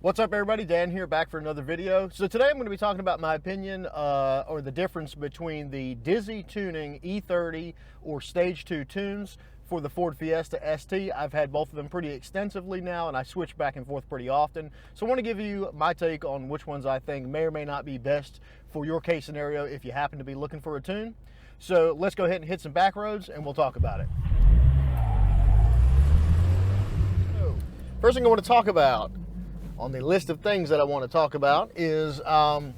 What's up, everybody? Dan here, back for another video. So today I'm going to be talking about my opinion or the difference between the Dizzy Tuning E30 or Stage 2 tunes for the Ford Fiesta ST. I've had both of them pretty extensively now, and I switch back and forth pretty often. So I want to give you my take on which ones I think may or may not be best for your case scenario if you happen to be looking for a tune. So let's go ahead and hit some back roads and we'll talk about it. So, first thing I want to talk about on the list of things that I want to talk about is kind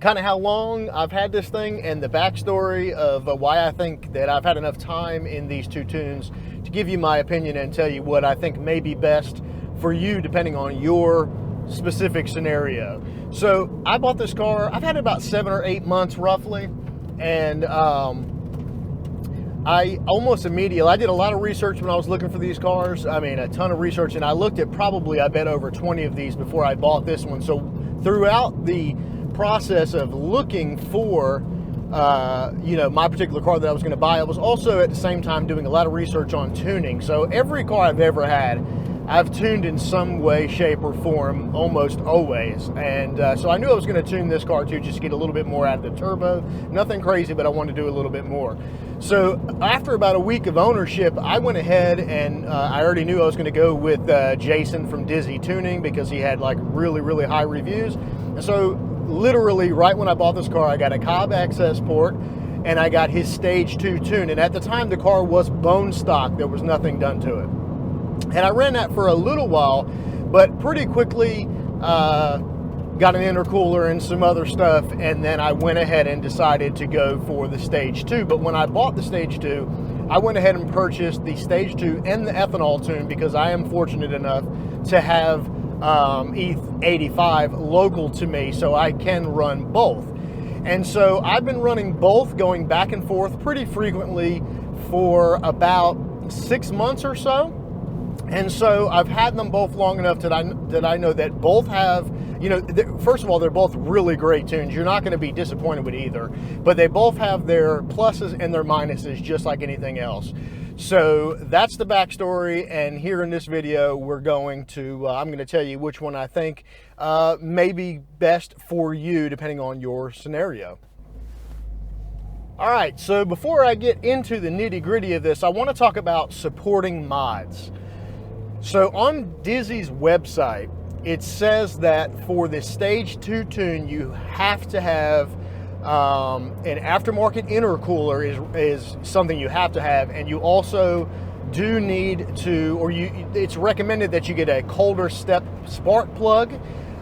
of how long I've had this thing and the backstory of why I think that I've had enough time in these two tunes to give you my opinion and tell you what I think may be best for you depending on your specific scenario. So I bought this car, I've had it about 7 or 8 months roughly, and I almost immediately, I did a lot of research when I was looking for these cars. I mean, a ton of research, and I looked at probably, I bet, over 20 of these before I bought this one. So throughout the process of looking for, my particular car that I was going to buy, I was also at the same time doing a lot of research on tuning. So every car I've ever had, I've tuned in some way, shape, or form almost always. And so I knew I was going to tune this car too, just to get a little bit more out of the turbo. Nothing crazy, but I wanted to do a little bit more. So after about a week of ownership, I went ahead and I already knew I was going to go with Jason from Dizzy Tuning because he had like really, really high reviews. And so literally right when I bought this car, I got a Cobb access port and I got his Stage 2 tune. And at the time, the car was bone stock. There was nothing done to it. And I ran that for a little while, but pretty quickly got an intercooler and some other stuff, and then I went ahead and decided to go for the Stage 2. But when I bought the Stage 2, I went ahead and purchased the Stage 2 and the ethanol tune because I am fortunate enough to have E85 local to me, so I can run both. And so I've been running both, going back and forth pretty frequently for about 6 months or so. And so I've had them both long enough that I know that both have, first of all, they're both really great tunes. You're not going to be disappointed with either, but they both have their pluses and their minuses just like anything else. So that's the backstory, and here in this video we're going to, I'm going to tell you which one I think may be best for you depending on your scenario. All right, so before I get into the nitty-gritty of this, I want to talk about supporting mods. So on Dizzy's website, it says that for the Stage 2 tune, you have to have an aftermarket intercooler is something you have to have, and you also do need to, it's recommended that you get a colder step spark plug,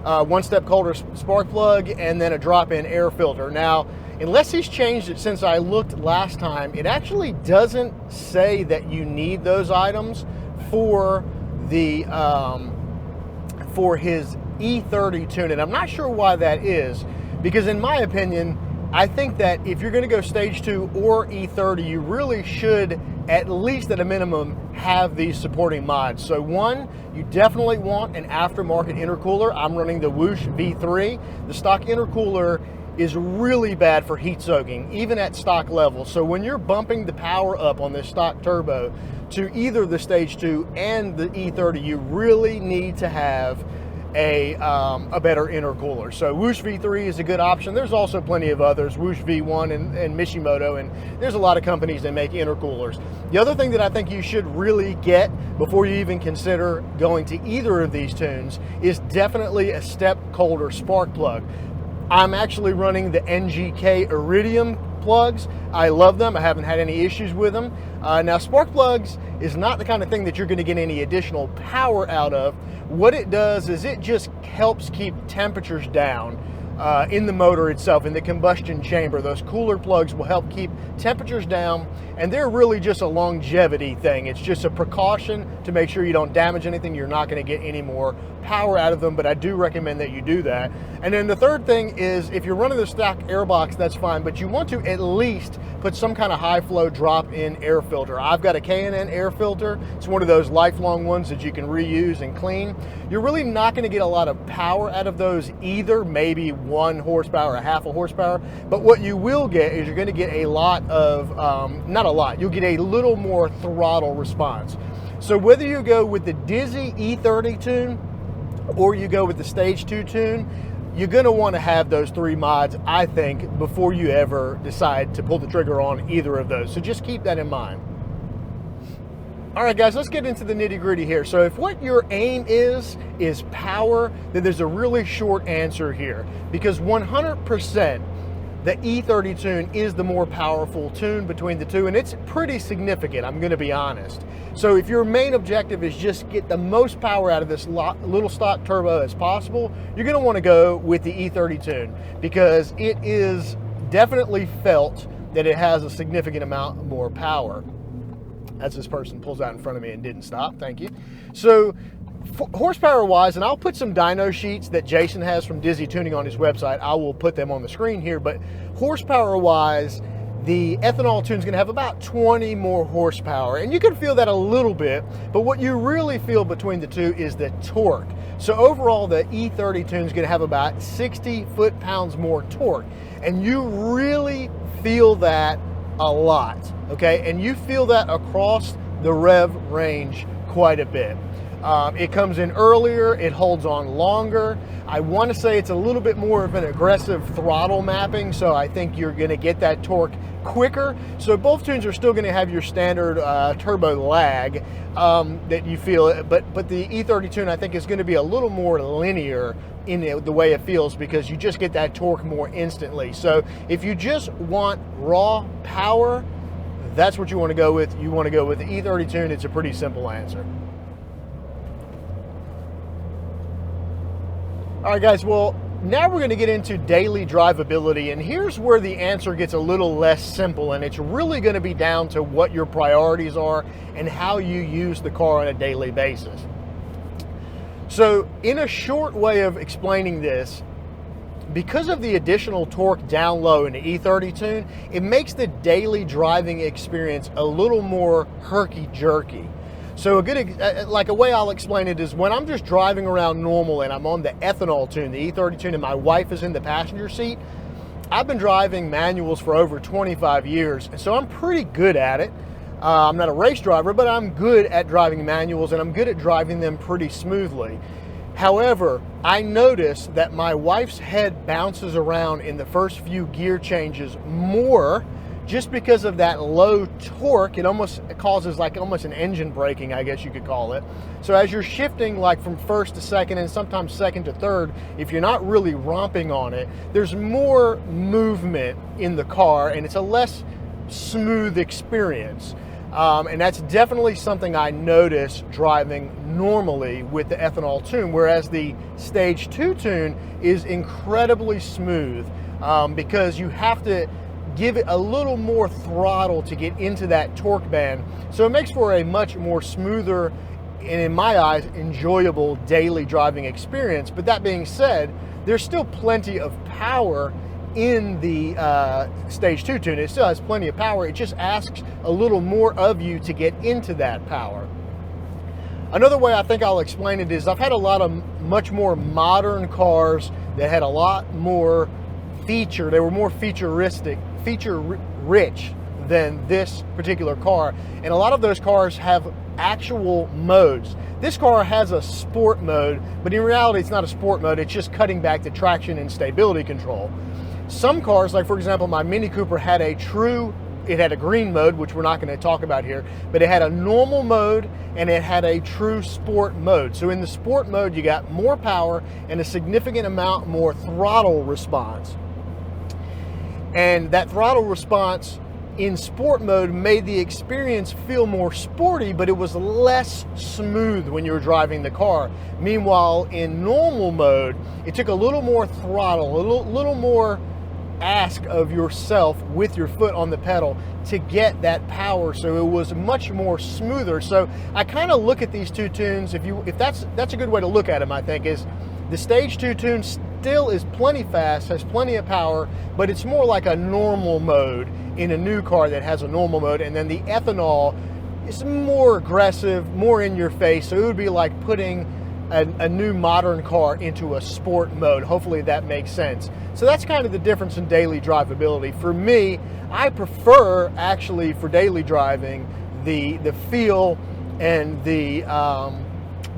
one-step colder spark plug, and then a drop-in air filter. Now, unless he's changed it since I looked last time, it actually doesn't say that you need those items for the for his E30 tune, and I'm not sure why that is, because in my opinion, I think that if you're going to go Stage 2 or E30, you really should, at least at a minimum, have these supporting mods. So one, you definitely want an aftermarket intercooler. I'm running the Whoosh V3. The stock intercooler is really bad for heat soaking, even at stock level. So when you're bumping the power up on this stock turbo to either the Stage 2 and the E30, you really need to have a better intercooler. So Whoosh V3 is a good option. There's also plenty of others, Whoosh V1 and Mishimoto, and there's a lot of companies that make intercoolers. The other thing that I think you should really get before you even consider going to either of these tunes is definitely a step colder spark plug. I'm actually running the NGK Iridium plugs. I love them. I haven't had any issues with them. Now, spark plugs is not the kind of thing that you're going to get any additional power out of. What it does is it just helps keep temperatures down in the motor itself, in the combustion chamber. Those cooler plugs will help keep temperatures down, and they're really just a longevity thing. It's just a precaution to make sure you don't damage anything. You're not going to get any more power out of them, but I do recommend that you do that. And then the third thing is, if you're running the stock airbox, that's fine, but you want to at least put some kind of high flow drop-in air filter. I've got a K&N air filter. It's one of those lifelong ones that you can reuse and clean. You're really not going to get a lot of power out of those either, maybe 1 horsepower or half a horsepower, but what you will get is you're going to get a lot of, not a lot, you'll get a little more throttle response. So whether you go with the Dizzy E30 tune or you go with the Stage 2 tune, you're going to want to have those 3 mods, I think, before you ever decide to pull the trigger on either of those. So just keep that in mind. All right, guys, let's get into the nitty-gritty here. So if what your aim is power, then there's a really short answer here, because 100% the E30 tune is the more powerful tune between the two, and it's pretty significant, I'm gonna be honest. So if your main objective is just get the most power out of this little stock turbo as possible, you're gonna wanna go with the E30 tune, because it is definitely felt that it has a significant amount more power. As this person pulls out in front of me and didn't stop, thank you. So horsepower wise, and I'll put some dyno sheets that Jason has from Dizzy Tuning on his website, I will put them on the screen here, but horsepower wise, the ethanol tune is going to have about 20 more horsepower, and you can feel that a little bit, but what you really feel between the two is the torque. So overall, the E30 tune is going to have about 60 foot-pounds more torque, and you really feel that a lot, okay? And you feel that across the rev range quite a bit. It comes in earlier, it holds on longer. I want to say it's a little bit more of an aggressive throttle mapping, so I think you're going to get that torque quicker. So both tunes are still going to have your standard turbo lag that you feel, but the E30 tune I think is going to be a little more linear in the way it feels, because you just get that torque more instantly. So if you just want raw power, that's what you want to go with. You want to go with the E30 tune. It's a pretty simple answer. All right, guys, well, now we're going to get into daily drivability, and here's where the answer gets a little less simple, and it's really going to be down to what your priorities are and how you use the car on a daily basis. So in a short way of explaining this, because of the additional torque down low in the E30 tune, it makes the daily driving experience a little more herky-jerky. So a way I'll explain it is when I'm just driving around normal and I'm on the ethanol tune, the E30 tune, and my wife is in the passenger seat, I've been driving manuals for over 25 years, and so I'm pretty good at it. I'm not a race driver, but I'm good at driving manuals, and I'm good at driving them pretty smoothly. However, I notice that my wife's head bounces around in the first few gear changes more, just because of that low torque. It causes almost an engine braking, I guess you could call it. So as you're shifting like from first to second and sometimes second to third, if you're not really romping on it, there's more movement in the car and it's a less smooth experience. And that's definitely something I notice driving normally with the ethanol tune, whereas the Stage 2 tune is incredibly smooth because you have to give it a little more throttle to get into that torque band. So it makes for a much more smoother and, in my eyes, enjoyable daily driving experience. But that being said, there's still plenty of power in the Stage 2 tune. It still has plenty of power. It just asks a little more of you to get into that power. Another way I think I'll explain it is I've had a lot of much more modern cars that had a lot more they were more feature-rich than this particular car, and a lot of those cars have actual modes. This car has a sport mode, but in reality it's not a sport mode, it's just cutting back the traction and stability control. Some cars, like for example my Mini Cooper, had a green mode, which we're not going to talk about here, but it had a normal mode and it had a true sport mode. So in the sport mode you got more power and a significant amount more throttle response. And that throttle response in sport mode made the experience feel more sporty, but it was less smooth when you were driving the car. Meanwhile, in normal mode, it took a little more throttle, a little more ask of yourself with your foot on the pedal to get that power, so it was much more smoother. So I kind of look at these two tunes, if that's a good way to look at them, I think, is the Stage 2 tune still is plenty fast, has plenty of power, but it's more like a normal mode in a new car that has a normal mode. And then the ethanol is more aggressive, more in your face. So it would be like putting a new modern car into a sport mode. Hopefully that makes sense. So that's kind of the difference in daily drivability. For me, I prefer actually for daily driving the feel and the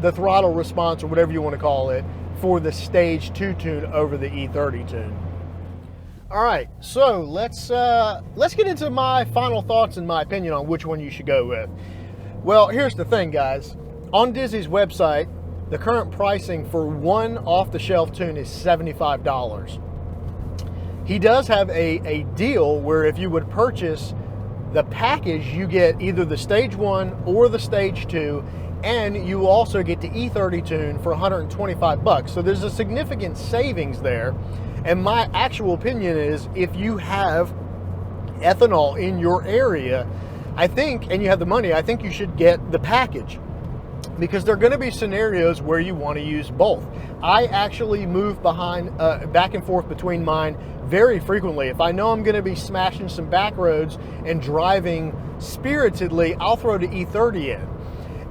the throttle response, or whatever you want to call it, for the Stage 2 tune over the E30 tune. All right, so let's get into my final thoughts and my opinion on which one you should go with. Well, here's the thing, guys. On Dizzy's website, the current pricing for one off-the-shelf tune is $75. He does have a deal where if you would purchase the package, you get either the Stage 1 or the Stage 2, and you also get the E30 tune for 125 bucks. So there's a significant savings there. And my actual opinion is, if you have ethanol in your area, I think, and you have the money, I think you should get the package, because there are going to be scenarios where you want to use both. I actually move back and forth between mine very frequently. If I know I'm going to be smashing some back roads and driving spiritedly, I'll throw the E30 in.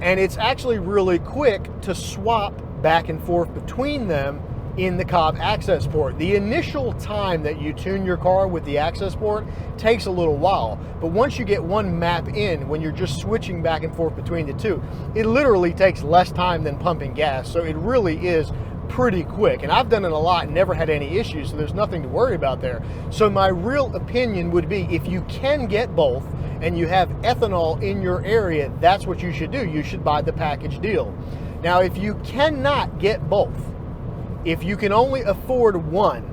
And it's actually really quick to swap back and forth between them in the Cobb access port. The initial time that you tune your car with the access port takes a little while, but once you get one map in, when you're just switching back and forth between the two, it literally takes less time than pumping gas. So it really is pretty quick, and I've done it a lot and never had any issues, so there's nothing to worry about there. So my real opinion would be, if you can get both and you have ethanol in your area, that's what you should do. You should buy the package deal. Now, if you cannot get both, if you can only afford one,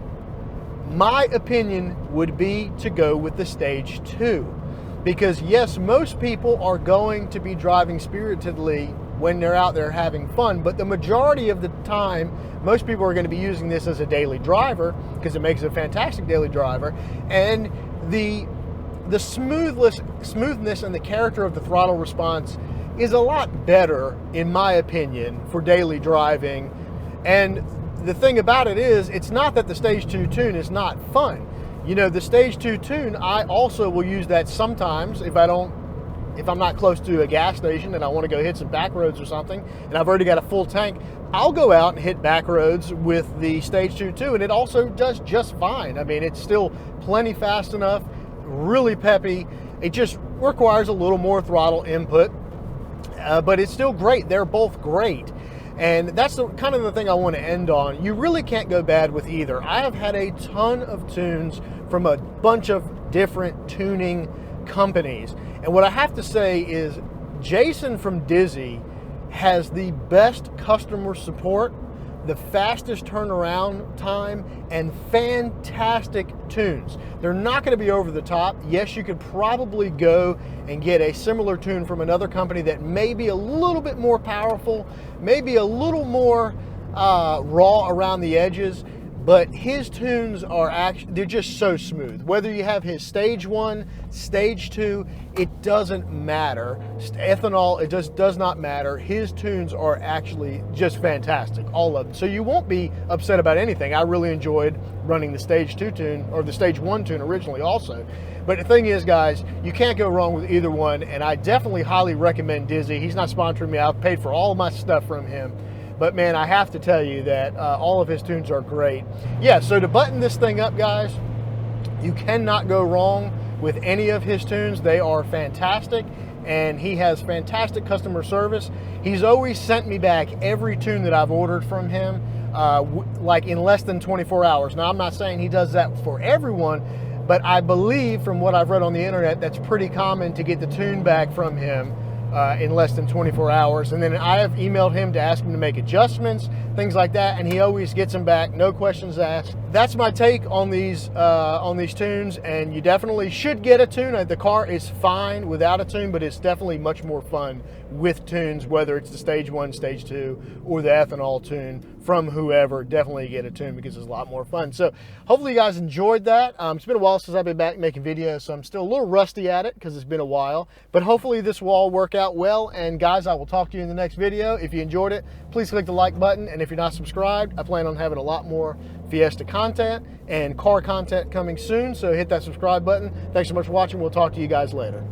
my opinion would be to go with the Stage 2. Because yes, most people are going to be driving spiritedly when they're out there having fun, but the majority of the time, most people are going to be using this as a daily driver, because it makes it a fantastic daily driver. And the smoothness and the character of the throttle response is a lot better, in my opinion, for daily driving. And the thing about it is, it's not that the Stage 2 tune is not fun. You know, the Stage 2 tune, I also will use that sometimes if I'm not close to a gas station and I want to go hit some back roads or something, and I've already got a full tank, I'll go out and hit back roads with the Stage 2 too, and it also does just fine. I mean, it's still plenty fast enough, really peppy. It just requires a little more throttle input, but it's still great. They're both great. And that's kind of the thing I want to end on. You really can't go bad with either. I have had a ton of tunes from a bunch of different tuning companies. And what I have to say is, Jason from Dizzy has the best customer support, the fastest turnaround time, and fantastic tunes. They're not going to be over the top. Yes, you could probably go and get a similar tune from another company that may be a little bit more powerful, maybe a little more raw around the edges, but his tunes are actually, they're just so smooth. Whether you have his Stage 1, Stage 2, it doesn't matter. Ethanol, it just does not matter. His tunes are actually just fantastic, all of them. So you won't be upset about anything. I really enjoyed running the Stage 2 tune, or the Stage 1 tune originally also. But the thing is, guys, you can't go wrong with either one, and I definitely highly recommend Dizzy. He's not sponsoring me. I've paid for all of my stuff from him. But man, I have to tell you that all of his tunes are great. Yeah, so to button this thing up, guys, you cannot go wrong with any of his tunes. They are fantastic, and he has fantastic customer service. He's always sent me back every tune that I've ordered from him, like in less than 24 hours. Now, I'm not saying he does that for everyone, but I believe from what I've read on the internet, that's pretty common to get the tune back from him in less than 24 hours. And then I have emailed him to ask him to make adjustments, things like that, and he always gets them back, no questions asked. That's my take on these tunes, and you definitely should get a tune. The car is fine without a tune, but it's definitely much more fun with tunes, whether it's the Stage 1, Stage 2, or the ethanol tune from whoever. Definitely get a tune because it's a lot more fun. So hopefully you guys enjoyed that. It's been a while since I've been back making videos, so I'm still a little rusty at it because it's been a while, but hopefully this will all work out well. And guys, I will talk to you in the next video. If you enjoyed it, please click the like button, and if you're not subscribed, I plan on having a lot more Fiesta content and car content coming soon, so hit that subscribe button. Thanks so much for watching. We'll talk to you guys later.